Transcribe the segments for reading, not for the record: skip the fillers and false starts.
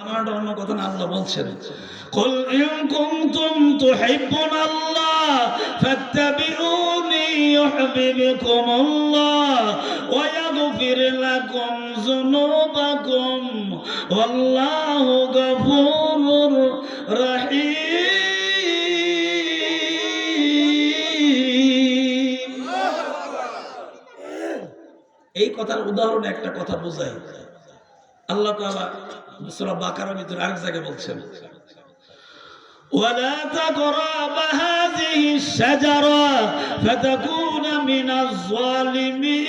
অন্য কথা না, আল্লাহ বলছেন কুল ইন কুনতুম তুহিব্বুনাল্লাহ ফাত্তাবিউনি ইউহিব্বুকুমুল্লাহ ওয়া ইয়াগফির লাকুম যুনুবাকুম ওয়াল্লাহু গফুরুর রহিম। এই কথার উদাহরণ একটা কথা বোঝায়। আল্লাহ তাআলা সূরা বাকারার ভিতরে আরেক জায়গায় বলছেন ওয়ালা তাকরাবা হাযিহি আশ-শাজারা ফাতাকুনা মিনাজ যালিমিন।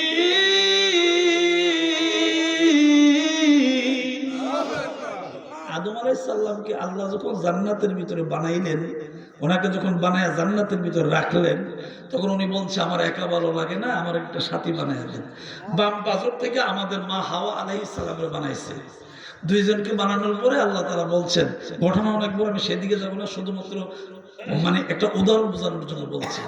আদম আলাইহিস সালামকে আল্লাহ যখন জান্নাতের ভিতরে বানাইলেন, ওনাকে যখন বানায়া জান্নাতের ভিতরে রাখলেন, তখন উনি বলছে আমার একা ভালো লাগে না, আমার একটা সাথী বানায়া দেন। বাম পাশর থেকে আমাদের মা হাওয়া আলাইহিস সালামের বানাইছে। দুইজনকে বানানোর পরে আল্লাহ তাআলা বলছেন, ঘটনা অনেক বড়, আমি সেদিকে যাব না, শুধুমাত্র মানে একটা উদাহরণ বোঝানোর জন্য বলছি।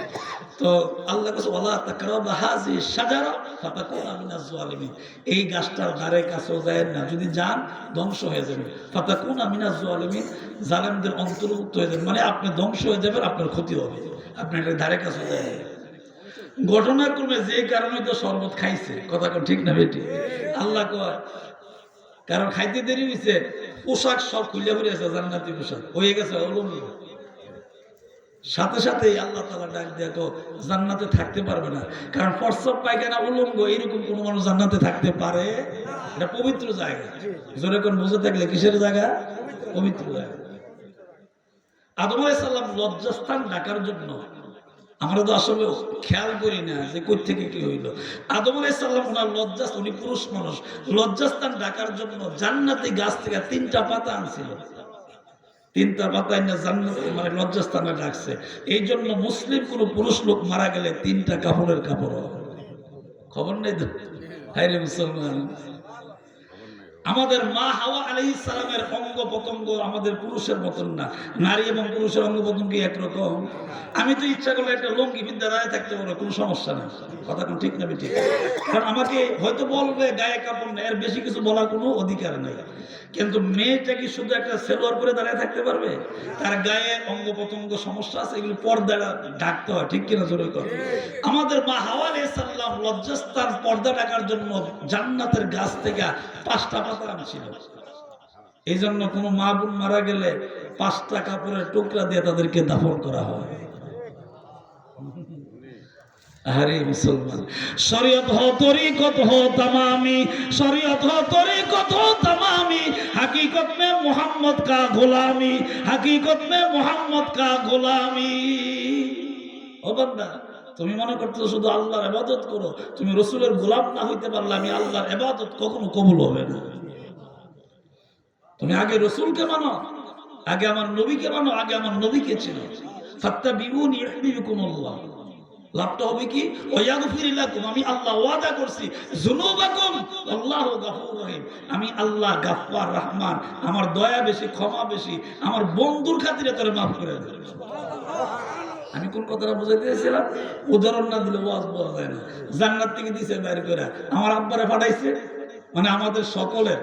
তো আল্লাহ কাছে ওয়ালা তাকরাবা হাযিহি শাজারা ফাতাকুনা মিনাজ যালিমিন, এই গাছটার ধারে কাছেও যায় না, যদি যান ধ্বংস হয়ে যাবে। ফাতাকুনা মিনাজ যালিমিন, জালেমদের অন্তর্ভুক্ত হয়ে যাবেন, মানে আপনি ধ্বংস হয়ে যাবেন, আপনার ক্ষতি হবে, আপনি একটা ধারে কাছে যায়। ঘটনাক্রমে যে কারণে তো শরবত খাইছে, কথা কোন ঠিক না বেটি? আল্লাহ কয় কারণ খাইতে দেরি হয়েছে, পোশাক সব খুলে পড়েছে, জান্নাতি পোশাক হয়ে গেছে উলঙ্গ। সাথে সাথেই আল্লাহ তাআলা ডাক দেখো জান্নাতে থাকতে পারবে না, কারণ প্রস্রাব পায়খানা উলঙ্গ, এরকম কোন মানুষ জান্নাতে থাকতে পারে? এটা পবিত্র জায়গা। জোরে কোন বুঝে থাকলে কিসের জায়গা? পবিত্র জায়গা। আদম আলাইহিস সালাম লজ্জাস্থান ঢাকার জন্য, আমরা তো আসলে খেয়াল করি না যে কই থেকে কি হইল। আদম আলাইহিস সালাম ওনার লজ্জাস্থান, উনি পুরুষ মানুষ, লজ্জাস্থান ঢাকার জন্য জান্নাতি গাছ থেকে 3টা পাতা আনছিল। 3টা পাতা এনে জান্নাত মানে লজ্জাস্থানে রাখছে। এই জন্য মুসলিম কোন পুরুষ লোক মারা গেলে 3টা কাপড়ের কাপড় খবর নেই তো। হায় রে মুসলমান, আমাদের মা হাওয়া আলাইহিস সালামের অঙ্গ প্রত্যঙ্গ আমাদের পুরুষের মতন না, নারী এবং পুরুষের অঙ্গ প্রত্যঙ্গ একরকম। আমি তো ইচ্ছা করলে একটা লুঙ্গি বিদ্যা দাঁড়ায় থাকতে পারবো, কোনো সমস্যা নেই, কথা কোন ঠিক না ঠিক? কারণ আমাকে হয়তো বলবে গায়ে কাপড় নেই, এর বেশি কিছু বলার কোনো অধিকার নেই। কিন্তু মেয়েটা কি শুধু একটা সেলোয়ার করে দাঁড়ায় থাকতে পারবে? তার গায়ে অঙ্গ প্রত্যঙ্গ সমস্যা আছে, এগুলো পর্দা ঢাকতে হয়, ঠিক কিনা জোরে কথা? আমাদের মা হাওয়া আলাইহিস সালাম লজ্জাস্থান পর্দা ঢাকার জন্য জান্নাতের গাছ থেকে 5টা পাতা আনছিল। এই জন্য কোনো মা বোন মারা গেলে 5টা কাপড়ের টুকরা দিয়ে তাদেরকে দাফন করা হয়। আরে মুসলমান, শরীয়ত হো তরিকত হো तमामी, शरीयत हो तरीकत हो तमामी, हकीकत में मोहम्मद का गुलामी, हकीकत में मोहम्मद का गुलामी। ও বান্দা, তুমি মনে করছো শুধু আল্লাহর ইবাদত করো, তুমি রাসূলের গোলাম না হইতে পারলে আমি আল্লাহর ইবাদত কখনো কবুল হবে না। তুমি আগে রাসূলকে মানো, আগে আমার নবীকে মানো, আগে আমার নবীকে চিনো। ফাত্তাবিউনি ইউহিব্বুকুমুল্লাহ, লাভটা হবে কি? ওয়াগফির লাকুম, আমি আল্লাহ ওয়াদা করছি, যুনুবাকুম আল্লাহু গফুরুর রহিম, আমি আল্লাহ গাফফার রহমান, আমার দয়া বেশি, ক্ষমা বেশি, আমার বন্ধুর খাতিরে তোরে মাফ করে দেব। আমি কোন কথাটা বুঝাইতে চাইছিলাম? উদাহরণ না দিলে ওয়াজ বোঝা যায় না। জান্নাত থেকে দিছে বাইরে করে, আমার আব্বারে পাঠাইছে, মানে আমাদের সকলের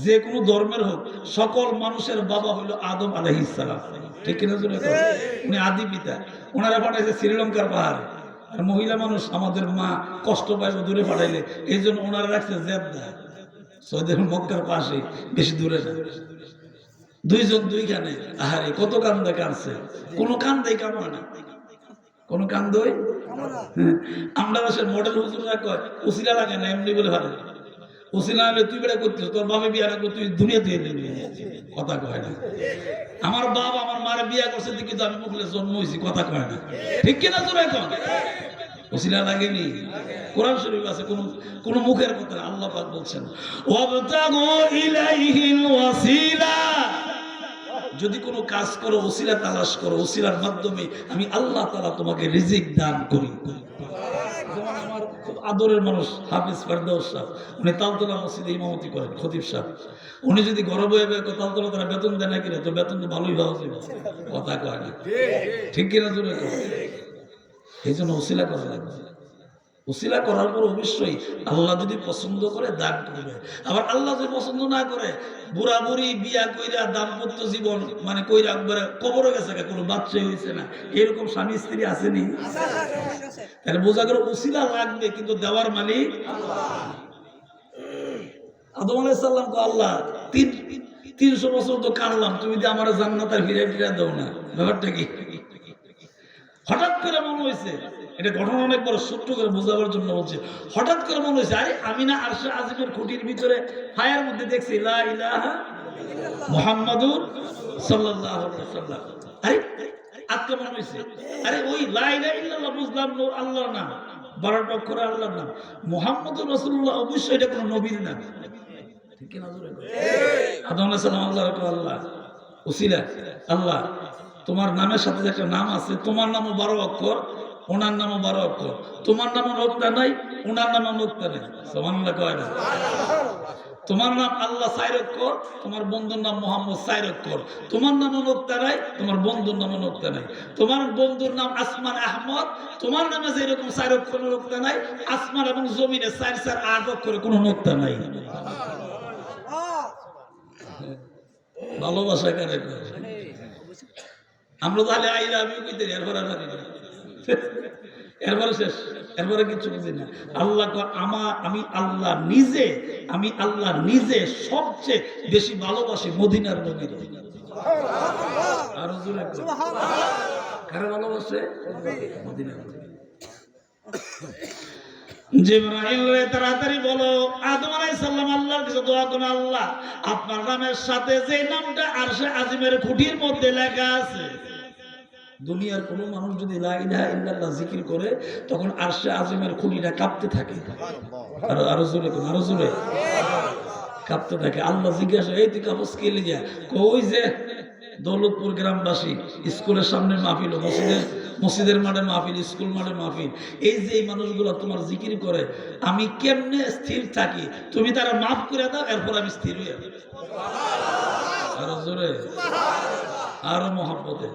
যে কোনো ধর্মের হোক সকল মানুষের বাবা হলো আদম আলাইহিস সালাম, ঠিক কিনা? উনি আদি পিতা। ওনারা পাঠাইছে শ্রীলঙ্কার পাহাড়ে, আর মহিলা মানুষ আমাদের মা কষ্ট পাইব দূরে পাঠাইলে, এই জন্য ওনারা রাখছে জেদ্দা, সৌদি মক্কার পাশে, বেশি দূরে না। দুইজন দুইখানে। আহারে কত কান্দে কাঁদছে, কোনো কান্দেই কামড় না, কোনো কান্দই। আমরা দেশের মডেল হুজুররা কয় উসিলা লাগে না, এমনি বলে ভালো। উসিলা হলে তুই বেড়া করছিস, তোর বাবা বিয়া রাখবো, তুই দুনিয়াতে কথা কয় না। আমার বাবা আমার মার বিয়া করছে কিন্তু আমি মুখলে জন্ম হয়েছি, কথা কয় না, ঠিক কিনা? তোর এখন উসিলা লাগেনি। কোরআন শরীফ আছে, কোন মুখের কথা। আল্লাহ পাক বলছেন ওয়াবতাগু ইলাইহিল ওয়াসিলা, যদি কোনো কাজ করো ওসিলা তালাশ করো, ওসিলার মাধ্যমে আমি আল্লাহ তাআলা তোমাকে রিজিক দান করি। যেমন আমার খুব আদরের মানুষ হাফিজ ফেরদৌস সাহেব, উনি তালতলা মসজিদে ইমামতি করেন, খতিব সাহেব। উনি যদি ঘরে বয়ে বয়ে তালতলা তারা বেতন দেয় না কিনা, তো বেতন তো ভালোই পাওয়া যাবে, কথা কয় না, ঠিক কিনা? জোরে এই জন্য ওসিলা করা লাগবে। উসিলা করার পর অবশ্যই আল্লাহ যদি পছন্দ করে দান করবে, আবার আল্লাহ যদি পছন্দ না করে বুড়া বুড়ি বিয়া কইরা দাম্পত্য জীবন মানে কইরা একবারে কবরে গেছে, কোনো বাচ্চা হয়েছে না, এরকম স্বামী স্ত্রী আসেনি? তাহলে বোঝা গেল উসিলা লাগবে, কিন্তু দেওয়ার মালিক আদম আলাইহিস সালাম কো আল্লাহ 300 বছর তো কাঁদলাম, তুমি যে আমার জান্নাতের ফিরে দাও না, ব্যাপারটা কি? হঠাৎ করে মনে হয়েছে, এটা ঘটনা অনেক বড়, ছোট্ট করে বোঝাবার জন্য বলছে, হঠাৎ করে মনে হয়েছে আরে আমি না আরশে আজিমের খুঁটির ভিতরে ফায়ার মধ্যে দেখছি লা ইলাহা মুহাম্মাদুর সাল্লাল্লাহু আলাইহি ওয়াসাল্লাম, আরে আজকে মনে হয়েছে আরে ওই লা ইলাহা ইল্লাল্লাহ বুঝলাম আল্লাহর নাম, 12টা অক্ষরে আল্লাহর নাম, মুহাম্মাদুর রাসূলুল্লাহ অবশ্যই এটা কোনো নবীর নাম, ঠিক কি না? আদম আলাইহিস সালাম আল্লাহ উসিলা আল্লাহ তোমার নামের সাথে একটা নাম আছে, তোমার নামও 12 অক্ষর, ওনার নামও 12 অক্ষর, তোমার নামও নোক্তা নাই, ওনার নামও নোক্তা নাই, সুবহানাল্লাহ কয় না? তোমার নাম আল্লাহ 4 অক্ষর, তোমার বন্ধুর নাম মোহাম্মদ 4 অক্ষর, তোমার নামও নোক্তা নাই, তোমার বন্ধুর নামও নোক্তা নাই, তোমার বন্ধুর নাম আসমান আহমদ, তোমার নামে যেরকম 4 অক্ষরের নোক্তা নাই, আসমান এবং জমিনে 4 4 8 অক্ষরে কোনো নোক্তা নাই। ভালোবাসা কারে কয়? আমরা তাহলে আই লাভ ইউ কইতে এরপর আর জানি না, এরপরে শেষ, এরপরে কিছু বুঝি না। আল্লাহ আমি আল্লাহ নিজে সবচেয়ে বেশি ভালোবাসি মদিনার নবীর। আরো জোরে কারে ভালোবাসে? মদিনার নবী। জিবরাইল রে তাড়াতাড়ি বলো, আদম আলাইহিস সালাম আল্লাহর কাছে দোয়া করুন, আল্লাহ আপনার নামের সাথে যে নামটা আরশে আজিমের খুঁটির মধ্যে লেখা আছে, দুনিয়ার কোন মানুষ যদি লা ইলাহা ইল্লাল্লাহ জিকির করে তখন আরশে আজিমের খুঁটিটা কাঁপতে থাকে, আরো জোরে কোন, আরো জোরে কাঁপতে থাকে। আল্লাহ জিজ্ঞাসা, এই তুই কাঁপস কে লিগা? কই যে দৌলতপুর গ্রামবাসী স্কুলের সামনে মাহফিল, মসজিদের মাঠে মাহফিল, স্কুল মাঠে মাহফিল, এই যে এই মানুষগুলো তোমার জিকির করে, আমি কেমনে স্থির থাকি, তুমি তারা মাফ করে দাও, এরপর আমি স্থির হয়ে যাবো। আরো জোরে, আরো মহব্বতে।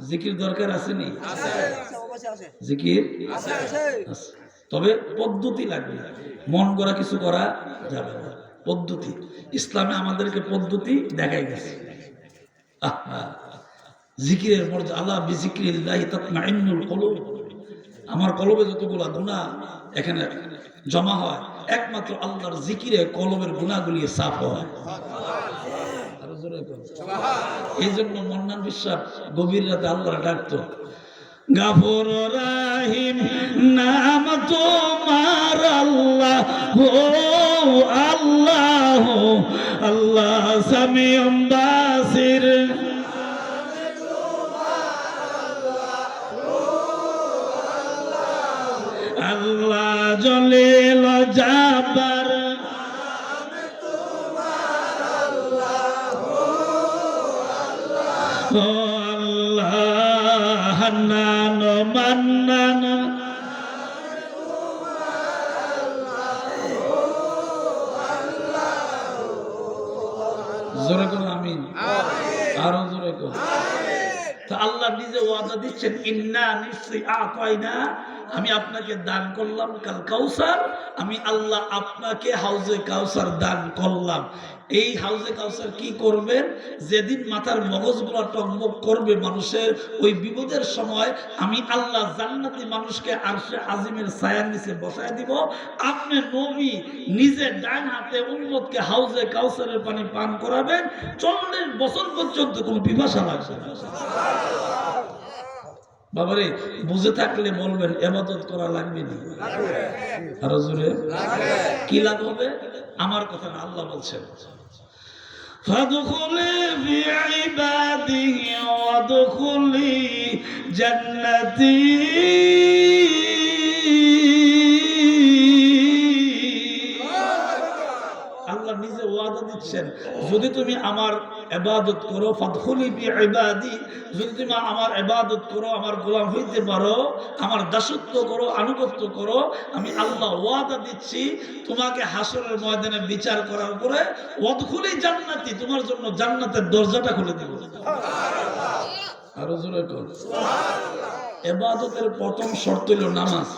জিকির দরকার আসেনি? জিকির তবে পদ্ধতি লাগবে, মন গড়া কিছু করা যাবে না, পদ্ধতি। ইসলামে আমাদেরকে পদ্ধতি দেখাই গেছে। জিকিরের মর্যাদা, আলা বিজিক্রিল্লাহি তাতমাইন্নুল কুলুব। আমার কলবে যতগুলা গুনাহ এখানে জমা হয়, একমাত্র আল্লাহর জিকিরে কলবের গুনাহগুলি সাফ হয়। এই জন্য মন্নান বিশ্বাস গভীর রাতে আল্লাহর ডাকতো, গাফুর রাহিম নাম তোমার আল্লাহ, ও আল্লাহ আল্লাহ সামিউম বাসির, আল্লাহ জলিল জাব্বার, ও আল্লাহ হান্নান মান্নান, জোরে করে আমিন, আরো জোরে করে। তো আল্লাহ নিজে ওয়াদা দিচ্ছেন, ইন্না নিশ্চয়ই আতাইনা, আমি আপনাকে দান করলাম কাল কাউসার, আমি আল্লাহ আপনাকে হাউজে কাউসার দান করলাম। এই হাউজে কাউসার কি করবেন? যেদিন মাথার মগজগুলো টকবক করবে মানুষের, ওই বিপদের সময় আমি আল্লাহ জান্নাতি মানুষকে আরশে আজিমের ছায়ার নিচে বসায় দিব। আপনি নবী নিজে ডান হাতে উম্মতকে হাউজে কাউসারের পানি পান করাবেন, 40 বছর পর্যন্ত কোনো পিপাসা লাগবে না। বাবারে বুঝে থাকলে বলবেন ইবাদত করা লাগবে না, আরো জোরে কি লাভ হবে? আমার কথা না, আল্লাহ বলছেন, ফাদখুলি ফি ইবাদিহি ওয়াদখুলি জান্নাতি। আল্লাহ নিজে ওয়াদা দিচ্ছেন, যদি তুমি আমার ইবাদত করো, ফাদখুলি ফি ইবাদি, যদি তুমি আমার ইবাদত করো, আমার গোলাম হইতে পারো, আমার দাসত্ব করো, আনুগত্য করো, আমি আল্লাহ ওয়াদা দিচ্ছি তোমাকে হাসরের ময়দানে বিচার করার পরে ওয়াদখুলি জান্নাতি, তোমার জন্য জান্নাতের দরজাটা খুলে দেব। আরো জোরে কর। ইবাদতের প্রথম শর্ত হলো নামাজ।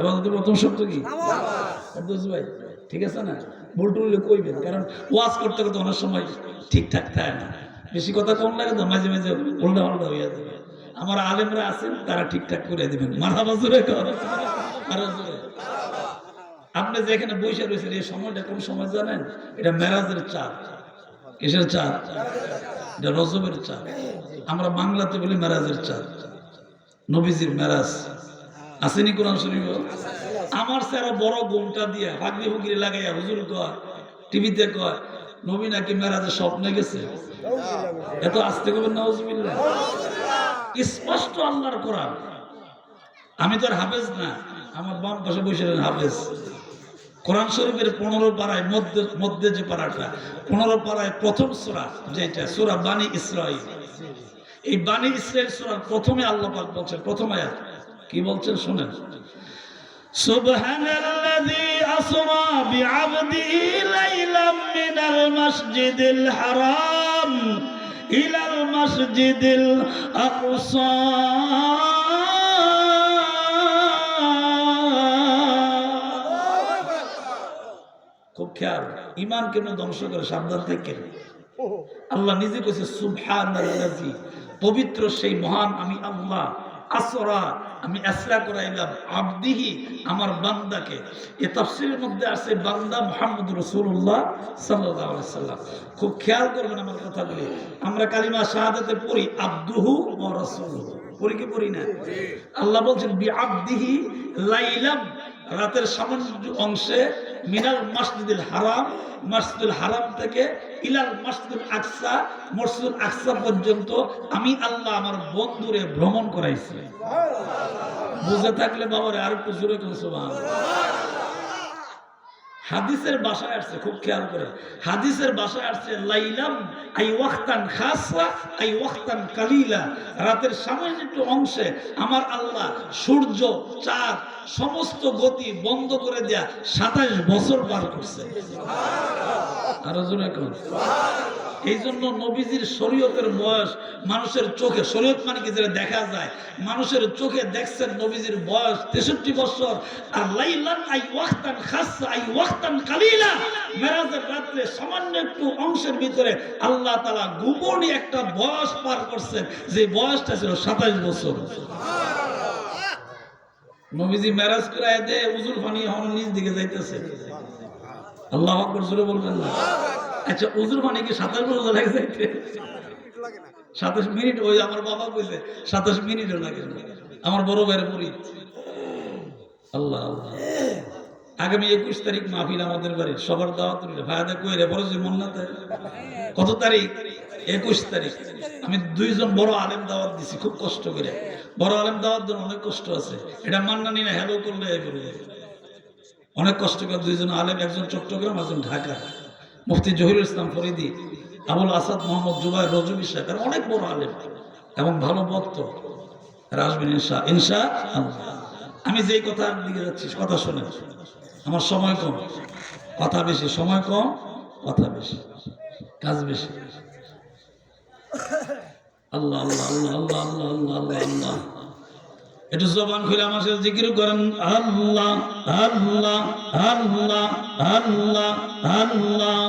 ইবাদতের প্রথম শর্ত কি? ভাই ঠিক আছে না? ভুল কইবেন, কারণ ওয়াজ করতে করতে অনেক সময় ঠিকঠাক থাকে না, বেশি কথা কম লাগে তো মাঝে মাঝে উল্টা পাল্টা হয়ে যাবে। আমার আলেমরা আছেন, তারা ঠিকঠাক করে দিবেন। মারহাবা জোরে কর, মারহাবা জোরে। আপনি যেখানে বসে রয়েছেন এই সময়টা কোন সময় জানেন? এটা মেরাজের চাঁদ। কিসের চাঁদ? এটা রজবের চাঁদ। আমরা বাংলাতে বলি মেরাজের চাঁদ, নবীজির মেরাজ। আসেনি কোরআন শরীফ? আমার স্যার বড় গোমটা দিয়ে ফাগরি ফুগরি লাগাইয়া হুজুর কয়, টিভিতে কয় নবী নাকি মেরাজের স্বপ্নে গেছে। এত আস্তে করবেন নাউজুবিল্লাহ। স্পষ্ট আল্লাহর কোরআন। আমি তো আর হাফেজ না, আমার বাম পাশে বসে হাফেজ। কোরআন শরীফের 15 পারায় মধ্যে যে পারাটা 15 পারায় প্রথম সূরা, যেটা সূরা বানী ইসরাঈল। এই বানী ইসরাঈল সূরার প্রথমে আল্লাহ পাক বলছেন, প্রথম আয়াত কি বলছেন শুনেন। সুবহানাল্লাযী আসরা বিআবদিহি লাইলাম মিনাল মাসজিদিল হারাম ইলাল মাসজিদিল আকসা খুব খেয়াল, ইমান কেন ধ্বংস করে, সাবধান থেকে। আল্লাহ নিজে কইছে সুবহানাল্লাযী, পবিত্র সেই মহান আমি আল্লাহ, আসরা আমি আসরা করাইলাম, আবদিহি আমার বান্দাকে। এই তাফসীরের মধ্যে আছে বান্দা মুহাম্মদুর রাসূলুল্লাহ সাল্লাল্লাহু আলাইহি সাল্লাম। খুব খেয়াল করবেন আমার কথাগুলি। আমরা কালিমা শাহাদাতে পড়ি আবদুহু ওয়া রাসূলুহু, পড়ি কি পড়ি না? আল্লাহ বলছেন বিআবদিহি লাইলাম, রাতের সামান্য অংশে, মিনাল মসজিদুল হারাম, মসজিদুল হারাম থেকে ইলাল মসজিদুল আকসা, মসজিদুল আকসা পর্যন্ত আমি আল্লাহ আমার বন্ধুরে ভ্রমণ করাইছি। বুঝে থাকলে বাবারে আর একটু জোরে করে সুবহানাল্লাহ। হাদিসের ভাষায় আসছে, খুব খেয়াল করে, হাদিসের ভাষায় আসছে লাইলাম আই ওয়াক্তান খাসা আই ওয়াক্তান কালিলা, রাতের সামান্য একটু অংশে আমার আল্লাহ সূর্য চাঁদ সমস্ত গতি বন্ধ করে দেয়া 27 বছর পার করছে। আরো জোরে কোন। এই জন্য নবীজির শরীয়তের বয়স মানুষের চোখে, শরীয়ত মানে কি যেটা দেখা যায়, মানুষের চোখে দেখছেন নবীজির বয়স 63 বছর। আর লাইলান আই ওয়াক্তান খাসা আই ওয়াক্তান কালিলা, মেরাজের রাতে সামান্য একটু অংশের ভিতরে আল্লাহ তাআলা গোপনে একটা বয়স পার করছেন, যে বয়সটা ছিল 27 বছর। নবীজি মেরাজ করায় দেয়, উজুর পানি এখন নিজ দিকে যাইতেছে। আল্লাহু আকবার জোরে বলবেন না? আচ্ছা, উজুর পানি কি 27 বছর লাগে যাইতে? 27 মিনিট? ওই আমার বাবা কইছে 27 মিনিটও লাগে না। আমার বড় ভাইয়ের মুরিদ। আল্লাহ আল্লাহ। আগামী 21 তারিখ মাহফিল আমাদের বাড়ির, সবার দাওয়াত রইল। ভাইয়াদা কইরে বড় যে মন না তাই। কত তারিখ? 21 তারিখ। আমি 2 জন বড় আলেম দাওয়াত দিছি খুব কষ্ট করে। বড় আলেম দাওয়াত দেন অনেক কষ্ট আছে, এটা মান্নানি না হ্যালো করলে অনেক কষ্ট করে। 2 জন আলেম, একজন চট্টগ্রাম, একজন ঢাকা। মুফতি জহিরুল ইসলাম ফরিদি, আবুল আসাদ মোহাম্মদ জুবাইর রজবী সাহেব, আর অনেক বড় আলেম এবং ভালো বক্ত আসবেন ইনশাআল্লাহ। আমি যেই কথার দিকে যাচ্ছি কথা শোনেন। আমার সময় কম, কথা বেশি, সময় কম, কথা বেশি, কাজ বেশি। আল্লাহ আল্লাহ আল্লাহ আল্লাহ আল্লাহ আল্লাহ আল্লাহ আল্লাহ। একটু জবান খুলে আমার সাথে জিকির করেন, আল্লাহ আল্লাহ আল্লাহ আল্লাহ আল্লাহ।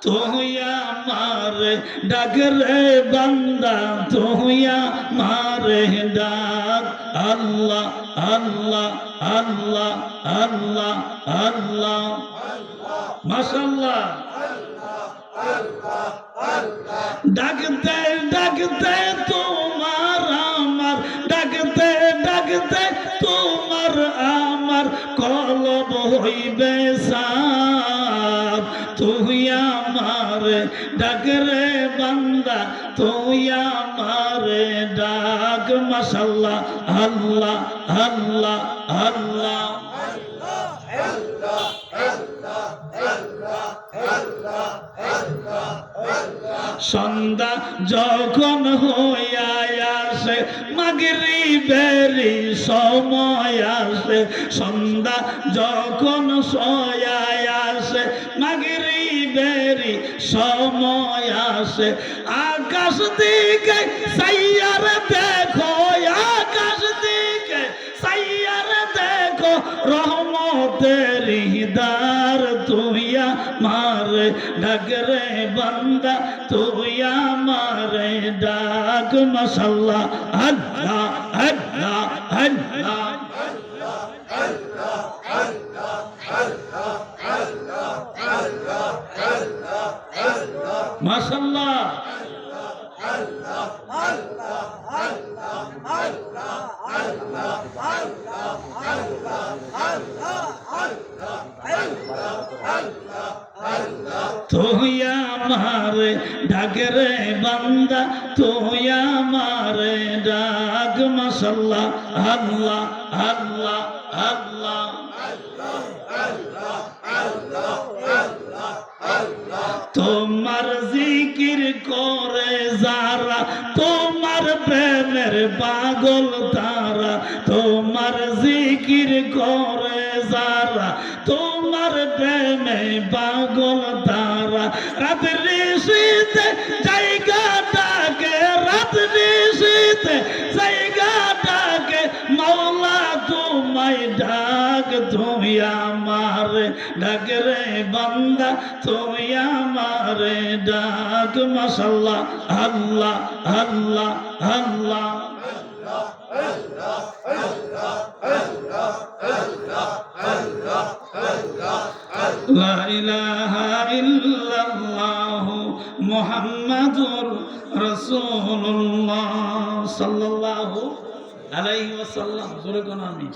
তুই আমার ডাক রে বান্দা, তুই আমার ডাক। আল্লাহ আল্লাহ আল্লাহ আল্লাহ আল্লাহ। মাশাআল্লাহ। ডাকতে ডাকতে তোমার আমার, ডাকতে ডাকতে তোমার আমার কলব হইবে সাফ। তুই আমার ডাক রে বান্দা, তুই আমার ডাক। মাশাআল্লাহ। আল্লাহ আল্লাহ আল্লাহ। সন্ধ্যা যখন হইয়া আসে, মাগরিবেরি সময় আসে। সন্ধ্যা যখন সয়া আসে, মাগরিব দিবেরি সময় আসে আকাশ দিকে সাইয়ার দেখো আকাশ দিকে সাইয়ার দেখো রহমতের হিদার তুই আমারে ডাক রে বান্দা তুই আমারে ডাক মাশাআল্লাহ আল্লাহ আল্লাহ আল্লাহ মাশাআল্লাহ তুই আমারে ডাক রে বান্দা তুই আমারে ডাক মাশাআল্লাহ আল্লাহ আল্লাহ আল্লাহ তোমার জিকির করে যারা তোমার প্রেমের পাগল তারা তোমার জিকির করে যারা তোমার প্রেমে পাগল তারা রাত নিশীতে জায়গাটাকে রাত নিশীতে জায়গাটাকে মাওলা তোমায় ডাক তুমি আমারে ডাক রে বান্দা তুমি আমারে ডাক মাশাআল্লাহ আল্লাহ আল্লাহ আল্লাহ লা ইলাহা ইল্লাল্লাহু মুহাম্মাদুর রাসূলুল্লাহ সাল্লাল্লাহু আলাইহি ওয়াসাল্লাম জোরে কোন আমিন।